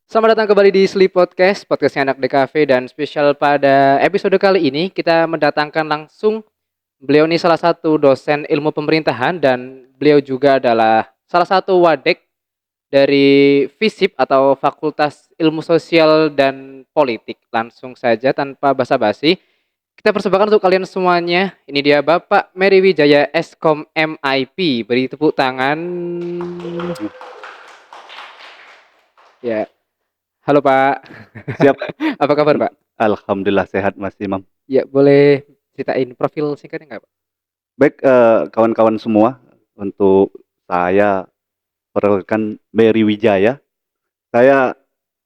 Selamat datang kembali di Sleep Podcast, podcastnya anak DKV dan spesial pada episode kali ini kita mendatangkan langsung beliau ini salah satu dosen ilmu pemerintahan dan beliau juga adalah salah satu wadek dari FISIP atau Fakultas Ilmu Sosial dan Politik. Langsung saja tanpa basa-basi, kita persembahkan untuk kalian semuanya. Ini dia Bapak Mary Wijaya Eskom MIP. Beri tepuk tangan. Ya, halo Pak. Siap. Apa kabar Pak? Alhamdulillah sehat Mas Imam. Ya, boleh ceritain profil singkatnya nggak, Pak? Baik, kawan-kawan semua, untuk saya perkenalkan Mary Wijaya. Saya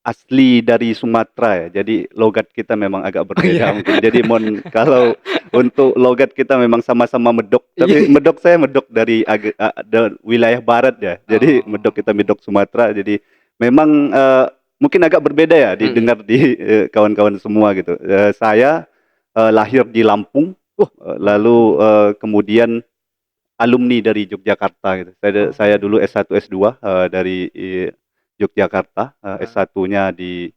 asli dari Sumatera ya, jadi logat kita memang agak Oh berbeda iya. mungkin. Jadi kalau untuk logat kita memang sama-sama Medok, tapi Iya. Medok saya Medok dari wilayah barat ya. Jadi Oh. Medok kita Medok Sumatera, jadi memang mungkin agak berbeda ya Mm-mm. didengar di kawan-kawan semua gitu. Saya lahir di Lampung, lalu Lampung. kemudian alumni dari Yogyakarta gitu. Saya Oh. dulu S1 S2 dari Yogyakarta, Ah. S1-nya di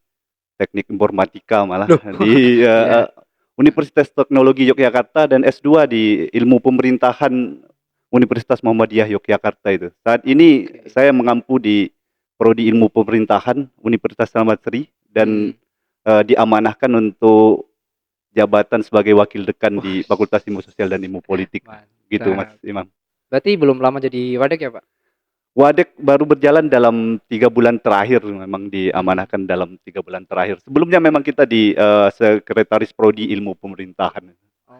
Teknik Informatika malah Loh. di Ya. Universitas Teknologi Yogyakarta, dan S2 di Ilmu Pemerintahan Universitas Muhammadiyah Yogyakarta itu. Saat ini Oke. saya mengampu di Prodi Ilmu Pemerintahan Universitas Slamet Sri dan Mm-mm. diamanahkan untuk jabatan sebagai wakil dekan Wah, di Fakultas Ilmu Sosial dan Ilmu Politik. Gitu Mas mantap. Imam. Berarti belum lama jadi wadek ya, Pak? Wadek baru berjalan dalam 3 bulan terakhir, memang Mm-mm. diamanahkan dalam 3 bulan terakhir. Sebelumnya memang kita di Sekretaris Prodi Ilmu Pemerintahan. Oh,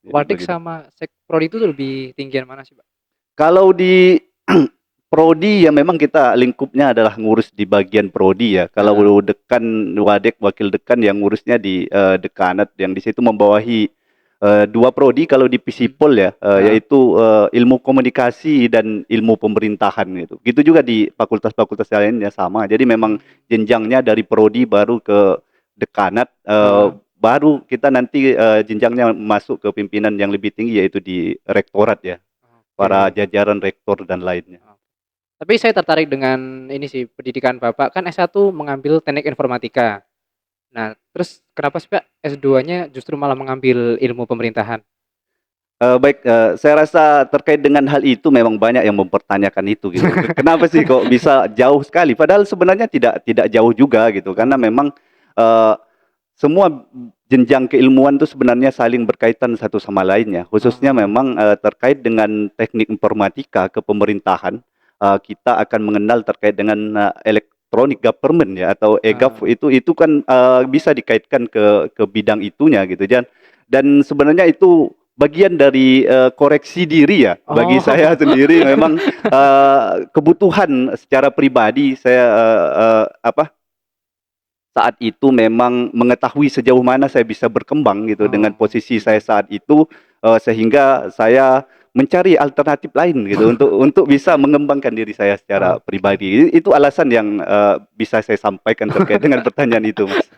Jadi wadek begitu. sama sekprodi itu lebih tinggian mana sih, Pak? Kalau di prodi ya memang kita lingkupnya adalah ngurus di bagian prodi ya. Heeh. Kalau dekan, wadek, wakil dekan yang ngurusnya di dekanat, yang di situ membawahi dua prodi kalau di Mm. Fisipol ya, Heeh. yaitu ilmu komunikasi dan ilmu pemerintahan gitu. Gitu juga di fakultas-fakultas lainnya sama. Jadi memang Mm. jenjangnya dari prodi baru ke dekanat, Heeh. baru kita nanti jenjangnya masuk ke pimpinan yang lebih tinggi, yaitu di rektorat ya, para Oke. jajaran rektor dan lainnya. Oh. Tapi saya tertarik dengan ini sih, pendidikan Bapak kan S1 mengambil teknik informatika. Nah, terus kenapa sih Pak S2-nya justru malah mengambil ilmu pemerintahan? Baik, saya rasa terkait dengan hal itu memang banyak yang mempertanyakan itu gitu. Kenapa sih kok bisa jauh sekali? Padahal sebenarnya tidak jauh juga gitu, karena Oh. memang eee, semua jenjang keilmuan itu sebenarnya saling berkaitan satu sama lainnya. Khususnya Oh. memang terkait dengan teknik informatika kepemerintahan, kita akan mengenal terkait dengan electronic government ya, atau Ah. EGAV. Itu kan bisa dikaitkan ke bidang itunya gitu, dan sebenarnya itu bagian dari koreksi diri ya. Bagi saya Oh. sendiri memang kebutuhan secara pribadi saya, saat itu memang mengetahui sejauh mana saya bisa berkembang gitu dengan Oh. posisi saya Mhm. saat itu, sehingga saya mencari alternatif lain gitu untuk bisa mengembangkan diri saya secara Oke. pribadi. Itu alasan yang bisa saya sampaikan terkait dengan pertanyaan itu, Mas.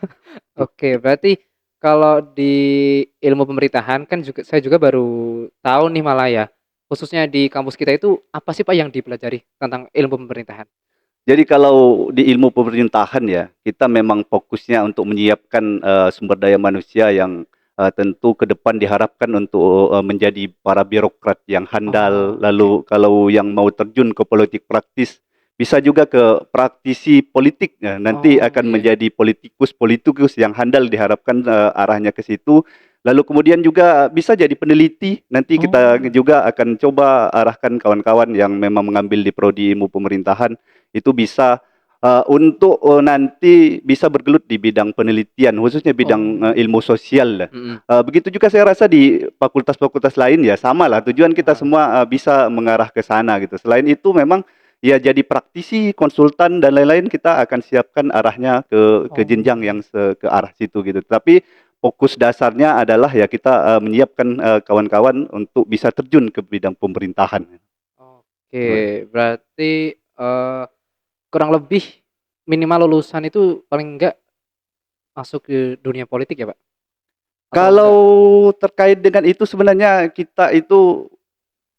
Oke, berarti kalau di ilmu pemerintahan kan juga saya juga baru tahu nih malah ya, khususnya di kampus kita itu apa sih Pak yang dipelajari tentang ilmu pemerintahan? Jadi kalau di ilmu pemerintahan ya, kita memang fokusnya untuk menyiapkan sumber daya manusia yang tentu ke depan diharapkan untuk menjadi para birokrat yang handal. Oh, oke. Lalu kalau yang mau terjun ke politik praktis, bisa juga ke praktisi politik ya, nanti Oh, akan iya. menjadi politikus-politikus yang handal, diharapkan arahnya ke situ. Lalu kemudian juga bisa jadi peneliti, nanti kita Oh. juga akan coba arahkan kawan-kawan yang memang mengambil di prodi ilmu pemerintahan itu bisa untuk nanti bisa bergelut di bidang penelitian, khususnya bidang ilmu Oh. sosial. Mhm. Begitu juga saya rasa di fakultas-fakultas lain ya sama lah, tujuan kita Heeh. semua bisa mengarah ke sana gitu. Selain itu memang ya jadi praktisi, konsultan dan lain-lain, kita akan siapkan arahnya ke jenjang yang Oh. ke arah situ gitu. Tapi fokus dasarnya adalah ya kita menyiapkan kawan-kawan untuk bisa terjun ke bidang pemerintahan. Oke, berarti, kurang lebih minimal lulusan itu paling enggak masuk ke dunia politik ya, Pak? Atau Kalau enggak? terkait dengan itu sebenarnya kita itu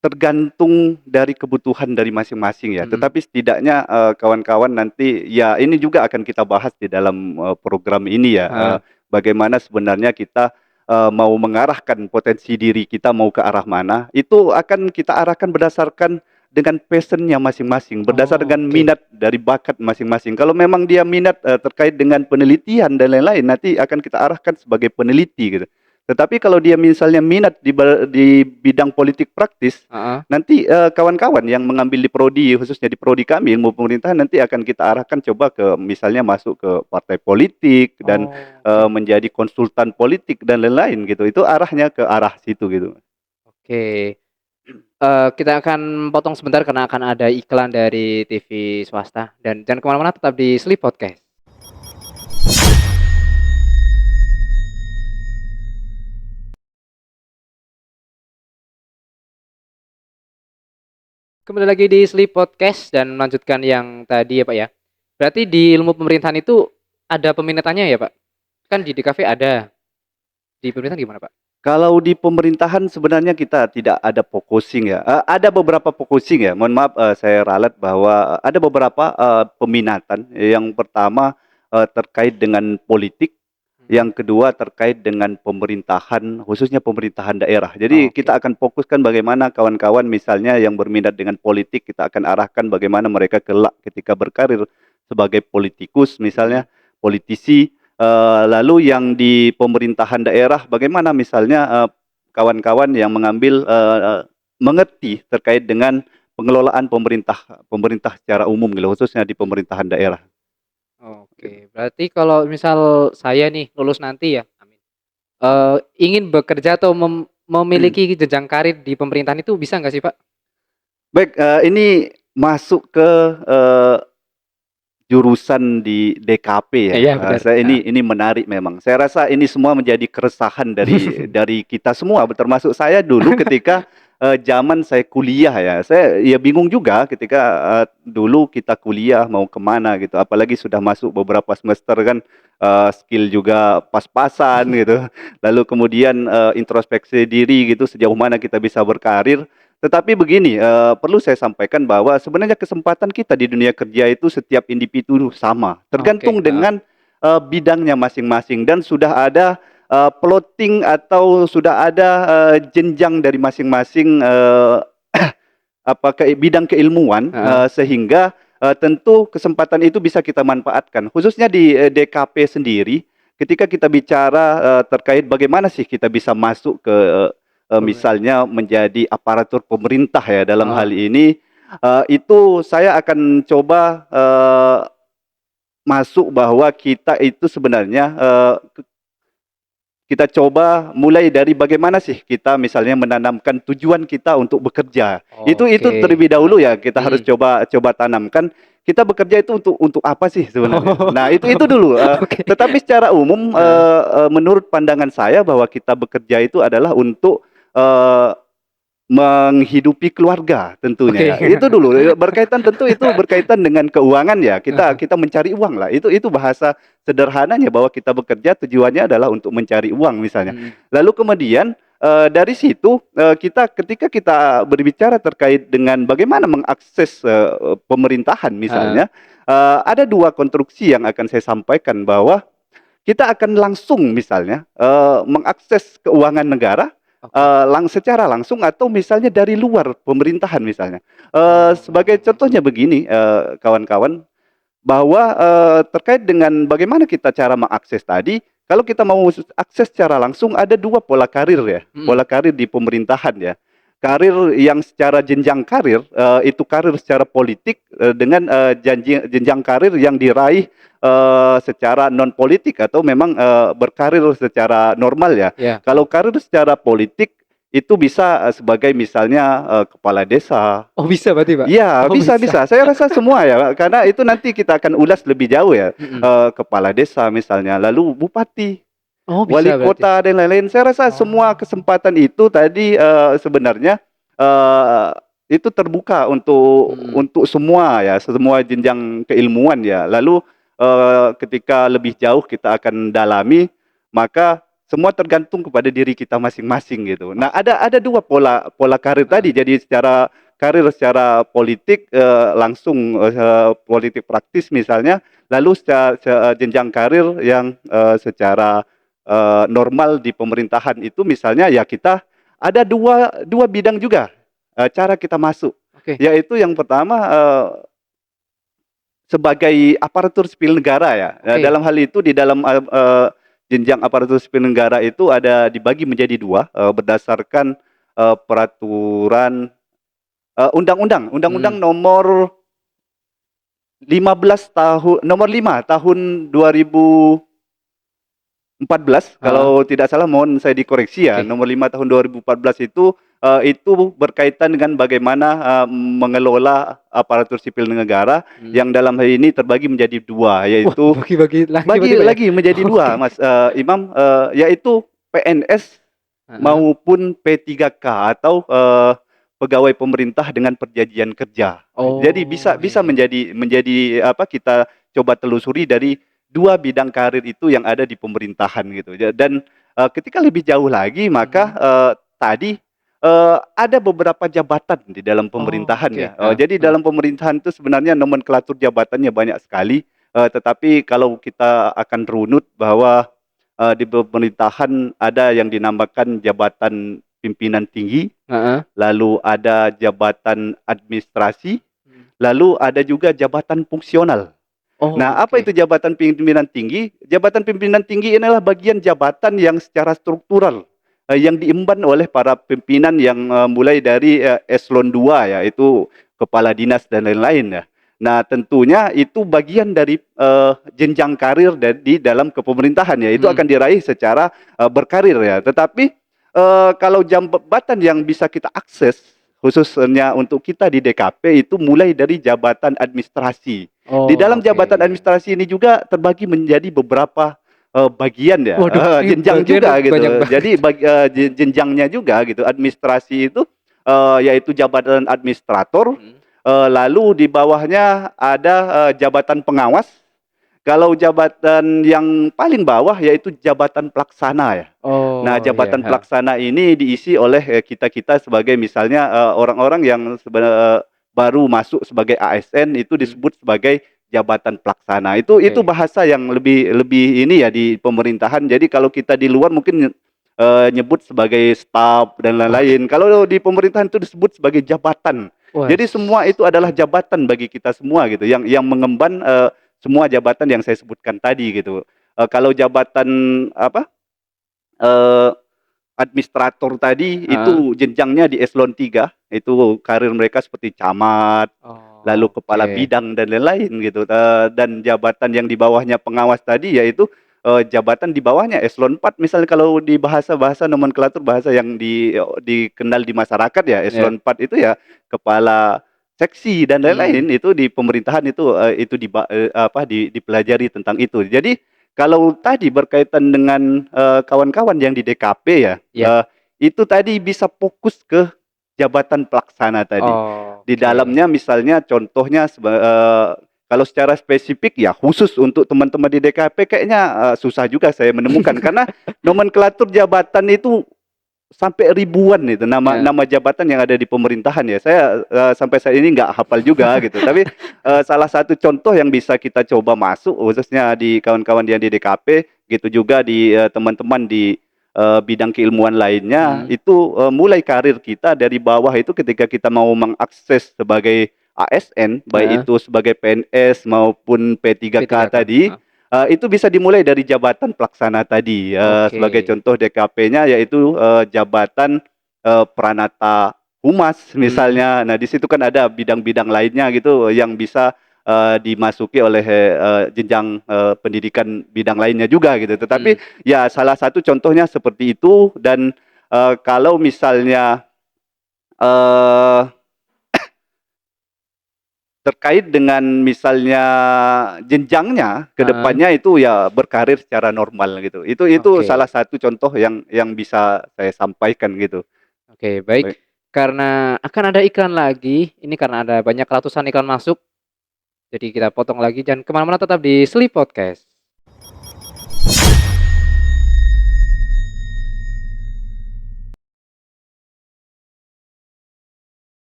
tergantung dari kebutuhan dari masing-masing ya. Tetapi setidaknya kawan-kawan nanti ya ini juga akan kita bahas di dalam program ini ya. Bagaimana sebenarnya kita mau mengarahkan potensi diri kita mau ke arah mana. Itu akan kita arahkan berdasarkan dengan passionnya masing-masing, berdasarkan minat dari bakat masing-masing. Kalau memang dia minat terkait dengan penelitian dan lain-lain, nanti akan kita arahkan sebagai peneliti gitu. Tetapi kalau dia misalnya minat di bidang politik praktis, nanti kawan-kawan yang mengambil di prodi, khususnya di prodi kami ilmu pemerintahan, nanti akan kita arahkan coba ke misalnya masuk ke partai politik dan menjadi konsultan politik dan lain-lain gitu. Itu arahnya ke arah situ gitu. Oke. Kita akan potong sebentar karena akan ada iklan dari TV swasta, dan jangan kemana-mana, tetap di Sleep Podcast. Kembali lagi di Sleep Podcast dan melanjutkan yang tadi ya Pak ya. Berarti di ilmu pemerintahan itu ada peminatannya ya Pak? Kan di DKV ada. Di pemerintahan gimana Pak? Kalau di pemerintahan sebenarnya kita tidak ada focusing ya. Ada beberapa focusing ya. Mohon maaf saya ralat bahwa ada beberapa peminatan. Yang pertama terkait dengan politik. Yang kedua terkait dengan pemerintahan, khususnya pemerintahan daerah. Jadi kita akan fokuskan bagaimana kawan-kawan misalnya yang berminat dengan politik, kita akan arahkan bagaimana mereka kelak ketika berkarir sebagai politikus misalnya, politisi. Lalu yang di pemerintahan daerah, bagaimana misalnya kawan-kawan yang mengambil mengerti terkait dengan pengelolaan pemerintah secara umum, khususnya di pemerintahan daerah. Oke, berarti kalau misal saya nih lulus nanti ya, amin, ingin bekerja atau memiliki jenjang karir di pemerintahan itu bisa nggak sih Pak? Baik, ini masuk ke jurusan di DKP ya. Iya, benar. Ini menarik memang. Saya rasa ini semua menjadi keresahan dari kita semua, termasuk saya dulu ketika zaman saya kuliah ya. Saya ya bingung juga ketika dulu kita kuliah mau kemana gitu. Apalagi sudah masuk beberapa semester kan, skill juga pas-pasan gitu. Lalu kemudian introspeksi diri gitu, sejauh mana kita bisa berkarir. Tetapi begini, perlu saya sampaikan bahwa sebenarnya kesempatan kita di dunia kerja itu setiap individu sama, tergantung dengan bidangnya masing-masing, dan sudah ada plotting atau sudah ada jenjang dari masing-masing bidang keilmuan, sehingga tentu kesempatan itu bisa kita manfaatkan. Khususnya di DKP sendiri, ketika kita bicara terkait bagaimana sih kita bisa masuk ke misalnya menjadi aparatur pemerintah ya dalam hal ini, itu saya akan coba masuk bahwa kita itu sebenarnya kita coba mulai dari bagaimana sih kita misalnya menanamkan tujuan kita untuk bekerja. Itu terlebih dahulu ya kita harus coba tanamkan. Kita bekerja itu untuk apa sih sebenarnya? Nah, itu dulu. Tetapi secara umum menurut pandangan saya bahwa kita bekerja itu adalah untuk menghidupi keluarga tentunya. Itu dulu berkaitan, tentu itu berkaitan dengan keuangan ya. Kita mencari uang lah. Itu bahasa sederhananya bahwa kita bekerja tujuannya adalah untuk mencari uang misalnya. Lalu kemudian dari situ ketika kita berbicara terkait dengan bagaimana mengakses pemerintahan misalnya, ada dua konstruksi yang akan saya sampaikan bahwa kita akan langsung misalnya mengakses keuangan negara secara langsung, atau misalnya dari luar pemerintahan misalnya. Sebagai contohnya begini, kawan-kawan, bahwa terkait dengan bagaimana kita cara mengakses tadi, kalau kita mau akses secara langsung ada dua pola karir ya, pola karir di pemerintahan ya. Karir yang secara jenjang karir, itu karir secara politik, dengan jenjang karir yang diraih secara non politik atau memang berkarir secara normal ya. Kalau karir secara politik itu bisa sebagai misalnya kepala desa. Oh, bisa berarti Pak? Iya, bisa. Saya rasa semua ya, karena itu nanti kita akan ulas lebih jauh ya. Kepala desa misalnya, lalu bupati, wali kota dan lain-lain. Saya rasa semua kesempatan itu tadi sebenarnya itu terbuka untuk semua ya, semua jenjang keilmuan ya. Lalu ketika lebih jauh kita akan dalami, maka semua tergantung kepada diri kita masing-masing gitu. Nah, ada dua pola karir tadi. Jadi secara karir secara politik langsung politik praktis misalnya, lalu secara jenjang karir yang secara normal di pemerintahan itu misalnya ya kita ada dua bidang juga cara kita masuk. Oke. Yaitu yang pertama sebagai aparatur sipil negara ya. Oke. Dalam hal itu di dalam jenjang aparatur sipil negara itu ada dibagi menjadi dua berdasarkan peraturan undang-undang nomor 5 tahun 2014 kalau tidak salah, mohon saya dikoreksi ya. Oke. Nomor 5 tahun 2014 itu berkaitan dengan bagaimana mengelola aparatur sipil negara yang dalam hal ini terbagi menjadi dua, yaitu bagi lagi menjadi dua, Mas Imam, yaitu PNS maupun P3K atau pegawai pemerintah dengan perjanjian kerja. Jadi bisa menjadi apa, kita coba telusuri dari dua bidang karir itu yang ada di pemerintahan gitu. Dan ketika lebih jauh lagi maka tadi ada beberapa jabatan di dalam pemerintahan ya. Jadi dalam pemerintahan itu sebenarnya nomenklatur jabatannya banyak sekali, tetapi kalau kita akan runut bahwa di pemerintahan ada yang dinamakan jabatan pimpinan tinggi, lalu ada jabatan administrasi, lalu ada juga jabatan fungsional. Nah, apa itu jabatan pimpinan tinggi? Jabatan pimpinan tinggi inilah bagian jabatan yang secara struktural yang diemban oleh para pimpinan yang mulai dari eselon 2 yaitu kepala dinas dan lain-lain ya. Nah, tentunya itu bagian dari jenjang karir di dalam kepemerintahan ya. Itu akan diraih secara berkarir ya. Tetapi kalau jabatan yang bisa kita akses khususnya untuk kita di DKP itu mulai dari jabatan administrasi. Di dalam jabatan administrasi ini juga terbagi menjadi beberapa bagian ya. Jenjang juga gitu. Jadi jenjangnya juga gitu. Administrasi itu yaitu jabatan administrator. Lalu di bawahnya ada jabatan pengawas. Kalau jabatan yang paling bawah yaitu jabatan pelaksana ya. Nah, jabatan pelaksana ini diisi oleh kita-kita sebagai misalnya orang-orang yang baru masuk sebagai ASN itu disebut sebagai jabatan pelaksana. Itu bahasa yang lebih ini ya di pemerintahan. Jadi kalau kita di luar mungkin nyebut sebagai staf dan lain-lain. Kalau di pemerintahan itu disebut sebagai jabatan. Jadi semua itu adalah jabatan bagi kita semua gitu yang mengemban semua jabatan yang saya sebutkan tadi gitu. Kalau jabatan apa? Administrator tadi itu jenjangnya di eselon 3, itu karir mereka seperti camat, lalu kepala bidang dan lain-lain gitu. Dan jabatan yang di bawahnya pengawas tadi yaitu jabatan di bawahnya eselon 4, misalnya kalau di bahasa nomenklatur bahasa yang dikenal di masyarakat ya, eselon 4 itu ya kepala seksi dan lain-lain. Itu di pemerintahan itu dipelajari tentang itu. Jadi kalau tadi berkaitan dengan kawan-kawan yang di DKP ya, itu tadi bisa fokus ke jabatan pelaksana tadi. Di dalamnya misalnya contohnya kalau secara spesifik ya khusus untuk teman-teman di DKP kayaknya susah juga saya menemukan karena nomenklatur jabatan itu sampai ribuan itu nama jabatan yang ada di pemerintahan ya. Saya sampai saat ini nggak hafal juga gitu. Tapi salah satu contoh yang bisa kita coba masuk khususnya di kawan-kawan yang di DKP gitu, juga di teman-teman di bidang keilmuan lainnya itu mulai karir kita dari bawah itu ketika kita mau mengakses sebagai ASN baik itu sebagai PNS maupun P3K tadi. Itu bisa dimulai dari jabatan pelaksana tadi. Sebagai contoh DKP-nya yaitu jabatan Pranata Humas misalnya. Nah, di situ kan ada bidang-bidang lainnya gitu yang bisa dimasuki oleh jenjang pendidikan bidang lainnya juga gitu. Tetapi ya salah satu contohnya seperti itu. Dan kalau misalnya terkait dengan misalnya jenjangnya ke depannya itu ya berkarir secara normal gitu. Itu salah satu contoh yang bisa saya sampaikan gitu. Baik. Karena akan ada iklan lagi, ini karena ada banyak ratusan iklan masuk. Jadi kita potong lagi, jangan kemana-mana, tetap di Sleep Podcast.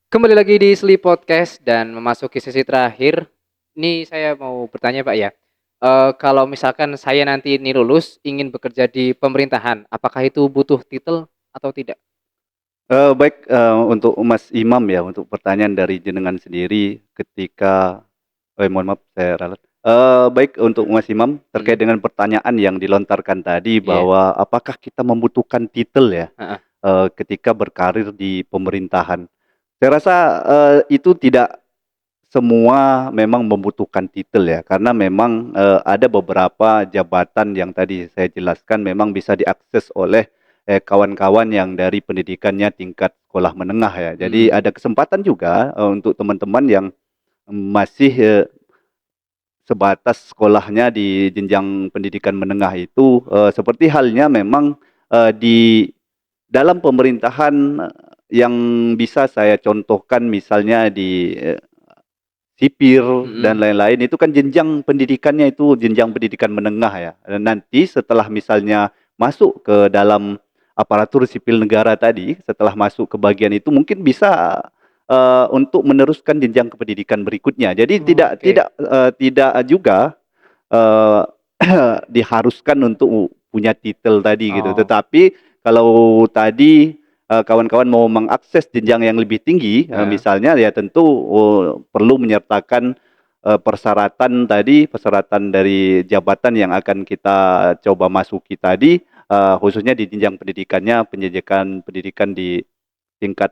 Kembali lagi di Sleep Podcast dan memasuki sesi terakhir. Ini saya mau bertanya Pak ya. Kalau misalkan saya nanti ini lulus ingin bekerja di pemerintahan, apakah itu butuh titel atau tidak? Baik, untuk Mas Imam ya, untuk pertanyaan dari jenengan sendiri ketika mohon maaf saya ralat. Baik untuk Mas Imam, terkait Mhm, dengan pertanyaan yang dilontarkan tadi iya, bahwa apakah kita membutuhkan titel ya, heeh, ketika berkarir di pemerintahan. Saya rasa, itu tidak semua memang membutuhkan titel ya, karena memang, ada beberapa jabatan yang tadi saya jelaskan memang bisa diakses oleh, kawan-kawan yang dari pendidikannya tingkat sekolah menengah ya. Jadi mhm, ada kesempatan juga, untuk teman-teman yang masih, sebatas sekolahnya di jenjang pendidikan menengah itu, seperti halnya memang, di dalam pemerintahan, yang bisa saya contohkan misalnya di, sipir dan mhm, lain-lain itu kan jenjang pendidikannya itu jenjang pendidikan menengah ya. Nanti setelah misalnya masuk ke dalam aparatur sipil negara tadi, setelah masuk ke bagian itu mungkin bisa, untuk meneruskan jenjang pendidikan berikutnya. Jadi tidak oke, tidak, tidak juga, eee, diharuskan untuk punya titel tadi gitu. oh, Tetapi kalau tadi, kawan-kawan mau mengakses jenjang yang lebih tinggi, heeh, misalnya ya tentu, perlu menyertakan, persyaratan dari jabatan yang akan kita coba masuki tadi, khususnya di jenjang pendidikannya, pendidikan pendidikan di tingkat,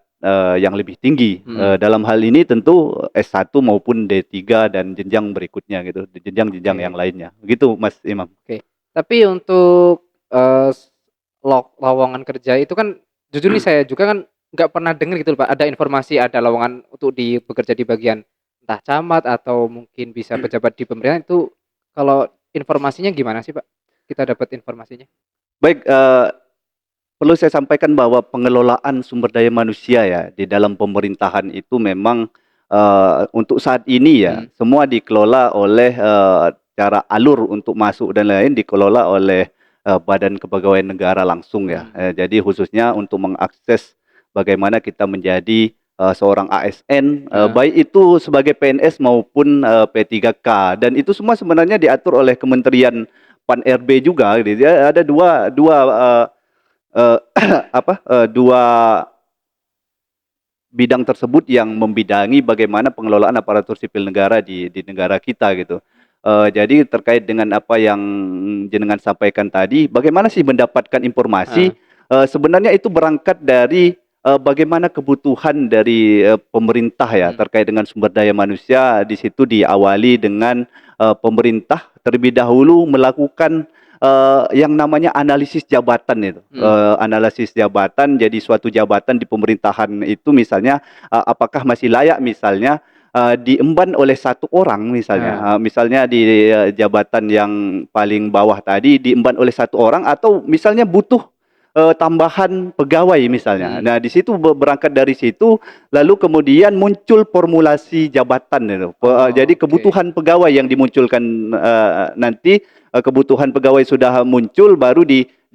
yang lebih tinggi, mhm, dalam hal ini tentu S1 maupun D3 dan jenjang berikutnya gitu, di jenjang-jenjang yang oke, lainnya, begitu Mas Imam. oke. Tapi untuk, eee, s lowongan kerja itu kan jujur nih saya juga kan nggak pernah dengar gitu loh Pak, ada informasi ada lowongan untuk bekerja di bagian entah camat atau mungkin bisa pejabat di pemerintahan itu kalau informasinya gimana sih Pak? Kita dapat informasinya? Baik, perlu saya sampaikan bahwa pengelolaan sumber daya manusia ya di dalam pemerintahan itu memang, untuk saat ini ya Mhm, semua dikelola oleh, cara alur untuk masuk dan lain-lain dikelola oleh, Badan Kepegawaian Negara langsung ya. mhm, Jadi khususnya untuk mengakses bagaimana kita menjadi, seorang ASN, heeh, baik itu sebagai PNS maupun, P3K dan itu semua sebenarnya diatur oleh Kementerian Pan-RB juga gitu ya. Ada dua dua, Eee, apa, 2 bidang tersebut yang membidangi bagaimana pengelolaan aparatur sipil negara di negara kita gitu. Jadi terkait dengan apa yang jenengan sampaikan tadi, bagaimana sih mendapatkan informasi, heeh, sebenarnya itu berangkat dari, bagaimana kebutuhan dari, pemerintah ya mhm, terkait dengan sumber daya manusia, di situ diawali dengan, pemerintah terlebih dahulu melakukan, yang namanya analisis jabatan itu, mhm, analisis jabatan jadi suatu jabatan di pemerintahan itu misalnya, apakah masih layak misalnya, diemban oleh satu orang misalnya, heeh, misalnya di, jabatan yang paling bawah tadi diemban oleh satu orang atau misalnya butuh, tambahan pegawai misalnya. mhm, Nah di situ berangkat dari situ lalu kemudian muncul formulasi jabatan itu, jadi oke, kebutuhan pegawai yang dimunculkan, nanti, kebutuhan pegawai sudah muncul baru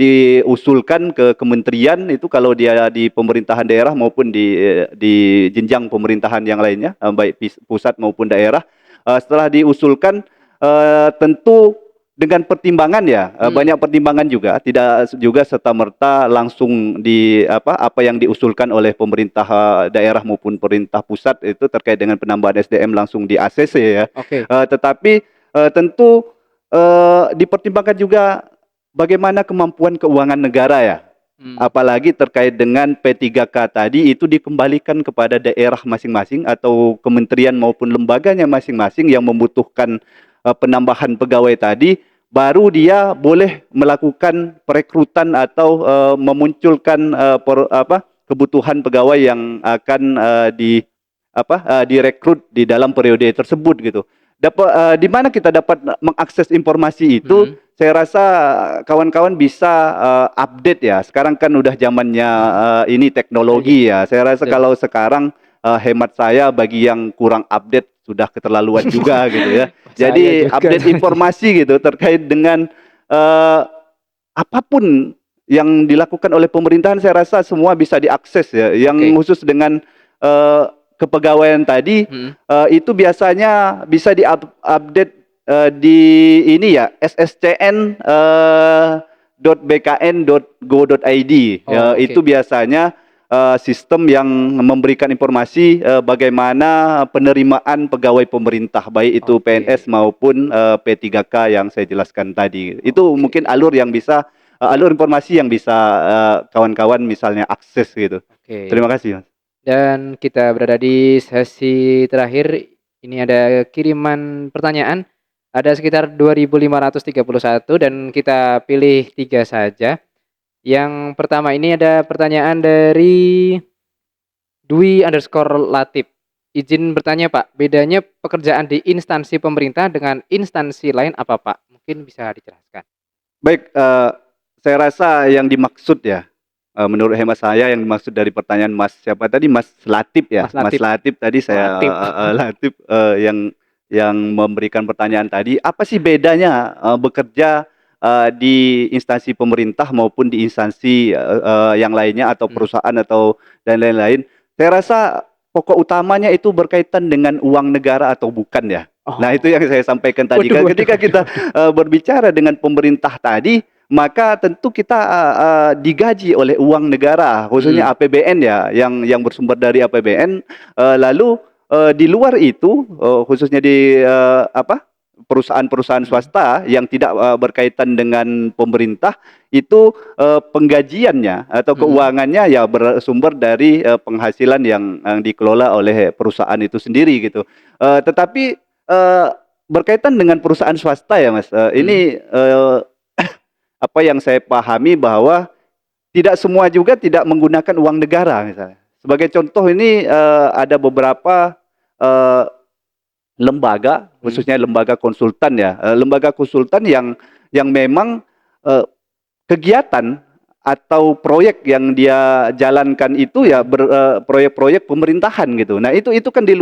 diusulkan ke kementerian itu kalau dia di pemerintahan daerah maupun di jenjang pemerintahan yang lainnya, baik pusat maupun daerah. Setelah diusulkan, tentu dengan pertimbangan ya, mhm, banyak pertimbangan juga, tidak juga serta-merta langsung apa yang diusulkan oleh pemerintah, daerah maupun pemerintah pusat itu terkait dengan penambahan SDM langsung di-ACC ya. oke, Tetapi, tentu, dipertimbangkan juga bagaimana kemampuan keuangan negara ya, mmm, apalagi terkait dengan P3K tadi itu dikembalikan kepada daerah masing-masing atau kementerian maupun lembaganya masing-masing yang membutuhkan, penambahan pegawai tadi, baru dia boleh melakukan perekrutan atau, memunculkan, kebutuhan pegawai yang akan, direkrut di dalam periode tersebut gitu. Di mana kita dapat mengakses informasi itu, mhm, saya rasa kawan-kawan bisa, update ya, sekarang kan udah zamannya, ini iya, teknologi ya. Saya rasa betul. kalau sekarang, hemat saya bagi yang kurang update sudah keterlaluan juga gitu ya. Saya Jadi juga update soalnya. informasi gitu terkait dengan, eee, apa yang dilakukan oleh pemerintahan saya rasa semua bisa diakses ya, yang Oke, khusus dengan, eee kepegawaian tadi Hmm. itu biasanya bisa diupdate di ini ya sscn.bkn.go.id. Oh, oke. Itu biasanya sistem yang memberikan informasi bagaimana penerimaan pegawai pemerintah baik itu PNS Oke. maupun P3K yang saya jelaskan tadi. Itu Oke. mungkin alur informasi yang bisa kawan-kawan misalnya akses gitu. Oke. Terima kasih, Mas. Dan kita berada di sesi terakhir. Ini ada kiriman pertanyaan. Ada sekitar 2.531 dan kita pilih 3 saja. Yang pertama ini ada pertanyaan dari Dwi_Latif. Izin bertanya Pak, bedanya pekerjaan di instansi pemerintah dengan instansi lain apa Pak? Mungkin bisa dijelaskan. Baik, saya rasa yang dimaksud ya, menurut hemat saya yang dimaksud dari pertanyaan Mas siapa tadi, Mas Latif ya? Mas Mas Latif. Latif tadi saya Latif. Latif yang memberikan pertanyaan tadi, apa sih bedanya bekerja di instansi pemerintah maupun di instansi yang lainnya atau Hmm. perusahaan atau dan lain-lain? Saya rasa pokok utamanya itu berkaitan dengan uang negara atau bukan ya. Nah, itu Oh. yang saya sampaikan tadi. Waduh, waduh, Ketika waduh, kita waduh. berbicara dengan pemerintah tadi, maka tentu kita digaji oleh uang negara, Hmm. khususnya APBN ya, yang bersumber dari APBN. Lalu di luar itu, khususnya di perusahaan-perusahaan Hmm. swasta yang tidak berkaitan dengan pemerintah, itu penggajiannya atau Hmm. keuangannya ya bersumber dari penghasilan yang dikelola oleh perusahaan itu sendiri gitu. Tetapi berkaitan dengan perusahaan swasta ya Mas, Hmm. ini apa yang saya pahami bahwa tidak semua juga tidak menggunakan uang negara misalnya. Sebagai contoh ini ada beberapa eh, lembaga, Hmm. khususnya lembaga konsultan ya, lembaga konsultan yang memang eh, kegiatan atau proyek yang dia jalankan itu ya Hmm. proyek-proyek pemerintahan gitu. Nah, itu kan di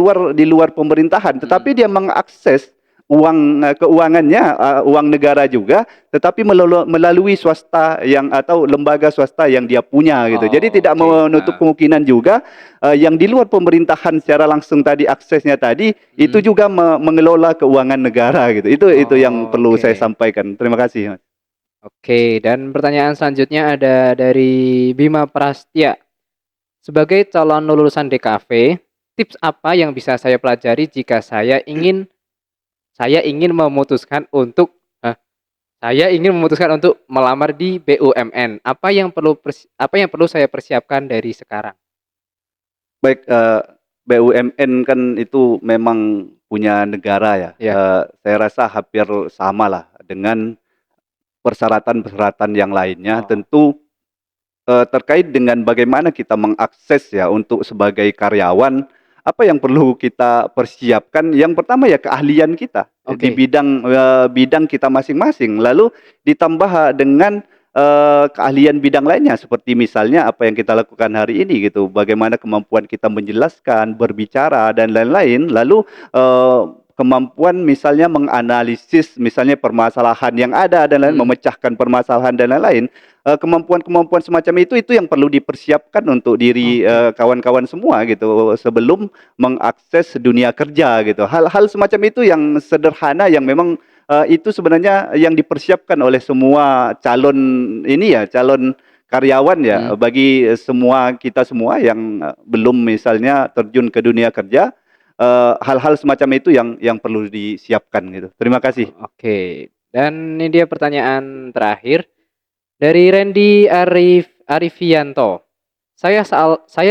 luar pemerintahan, Hmm. tetapi dia mengakses keuangannya, uang negara juga, tetapi melalui swasta yang atau lembaga swasta yang dia punya gitu. Jadi Oh, tidak oke. menutup kemungkinan juga yang di luar pemerintahan secara langsung tadi aksesnya tadi itu Hmm. juga mengelola keuangan negara gitu. Itu yang Oh, perlu saya oke. sampaikan. Terima kasih, Mas. Oke, dan pertanyaan selanjutnya ada dari Bima Prastya. Sebagai calon lulusan DKV, tips apa yang bisa saya pelajari jika saya ingin memutuskan untuk saya ingin memutuskan untuk melamar di BUMN? Apa yang perlu saya persiapkan dari sekarang? Baik, BUMN kan itu memang punya negara ya. Ya. Saya rasa hampir sama lah dengan persyaratan-persyaratan yang lainnya. Oh. Tentu terkait dengan bagaimana kita mengakses ya untuk sebagai karyawan, apa yang perlu kita persiapkan, yang pertama ya keahlian kita di Oke. bidang kita masing-masing. Lalu ditambah dengan keahlian bidang lainnya seperti misalnya apa yang kita lakukan hari ini gitu, bagaimana kemampuan kita menjelaskan, berbicara dan lain-lain. Lalu kemampuan misalnya menganalisis misalnya permasalahan yang ada dan lain, Hmm. memecahkan permasalahan dan lain-lain. Kemampuan-kemampuan semacam itu yang perlu dipersiapkan untuk diri Oke. kawan-kawan semua gitu sebelum mengakses dunia kerja gitu. Hal-hal semacam itu yang sederhana yang memang itu sebenarnya yang dipersiapkan oleh semua calon ini ya, calon karyawan ya, Hmm. bagi semua kita semua yang belum misalnya terjun ke dunia kerja, hal-hal semacam itu yang perlu disiapkan gitu. Terima kasih. Oke. Dan ini dia pertanyaan terakhir dari Arifianto. Saya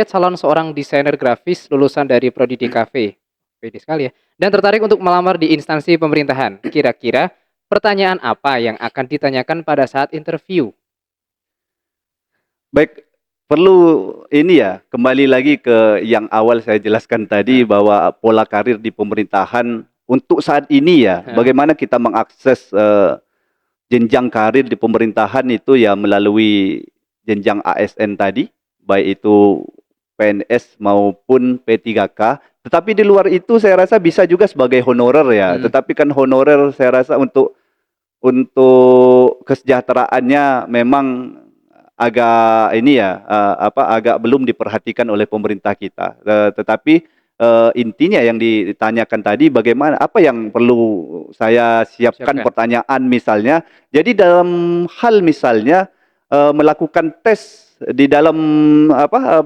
calon seorang desainer grafis lulusan dari Prodi DKV. Pede sekali ya. Dan tertarik untuk melamar di instansi pemerintahan. Kira-kira pertanyaan apa yang akan ditanyakan pada saat interview? Baik, perlu ini ya, kembali lagi ke yang awal saya jelaskan tadi Hah? bahwa pola karir di pemerintahan untuk saat ini ya, Hah? bagaimana kita mengakses jenjang karir di pemerintahan itu ya melalui jenjang ASN tadi, baik itu PNS maupun P3K. Tetapi di luar itu saya rasa bisa juga sebagai honorer ya. Hmm. Tetapi kan honorer saya rasa untuk kesejahteraannya memang agak ini ya, agak belum diperhatikan oleh pemerintah kita. Tetapi intinya yang ditanyakan tadi bagaimana apa yang perlu saya siapkan Siapkan. pertanyaan misalnya. Jadi dalam hal misalnya melakukan tes di dalam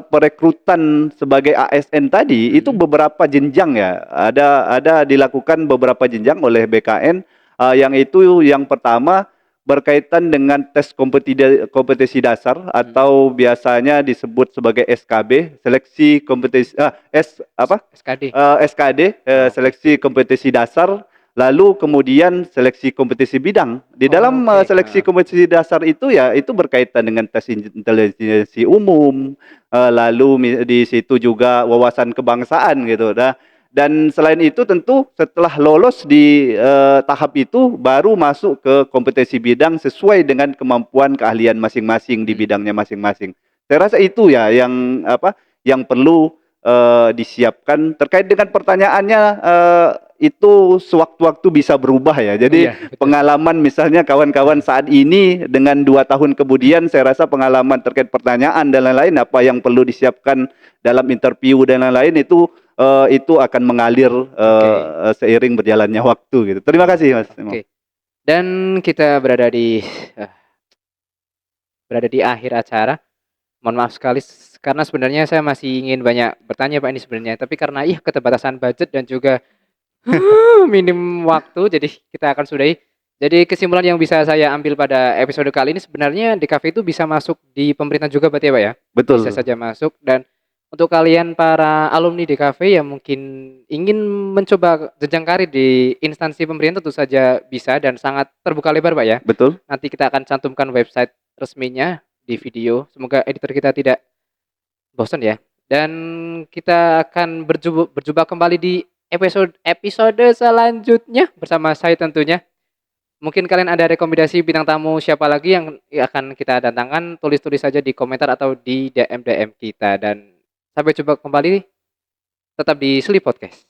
perekrutan sebagai ASN tadi itu beberapa jenjang ya. Ada dilakukan beberapa jenjang oleh BKN yang itu yang pertama berkaitan dengan tes kompetisi dasar atau biasanya disebut sebagai SKB, seleksi kompetisi SKD. SKD, Oh, oke. seleksi kompetisi dasar, lalu kemudian seleksi kompetisi bidang. Di dalam Oke, seleksi kompetisi dasar itu ya itu berkaitan dengan tes intelijensi umum, lalu di situ juga wawasan kebangsaan gitu. Nah, dan selain itu tentu setelah lolos di tahap itu baru masuk ke kompetensi bidang sesuai dengan kemampuan keahlian masing-masing di bidangnya masing-masing. Saya rasa itu ya yang perlu disiapkan. Terkait dengan pertanyaannya itu sewaktu-waktu bisa berubah ya. Oh Jadi iya, betul. pengalaman misalnya kawan-kawan saat ini dengan 2 tahun kemudian saya rasa pengalaman terkait pertanyaan dan lain-lain apa yang perlu disiapkan dalam interview dan lain-lain itu akan mengalir Oke. seiring berjalannya waktu gitu. Terima kasih Mas. Oke. Dan kita eh, berada di akhir acara. Mohon maaf sekali karena sebenarnya saya masih ingin banyak bertanya Pak ini sebenarnya, tapi karena keterbatasan budget dan juga minim waktu, jadi kita akan sudahi. Jadi kesimpulan yang bisa saya ambil pada episode kali ini sebenarnya DKV itu bisa masuk di pemerintah juga berarti ya Pak ya? Bisa Betul. saja masuk dan untuk kalian para alumni DKV yang mungkin ingin mencoba jenjang karir di instansi pemerintah tentu saja bisa dan sangat terbuka lebar Pak ya. Betul. Nanti kita akan cantumkan website resminya di video. Semoga editor kita tidak bosan ya. Dan kita akan berjumpa kembali di episode selanjutnya bersama saya tentunya. Mungkin kalian ada rekomendasi bintang tamu siapa lagi yang akan kita datangkan, tulis-tulis saja di komentar atau di DM kita dan sampai jumpa kembali tetap di Sleep Podcast.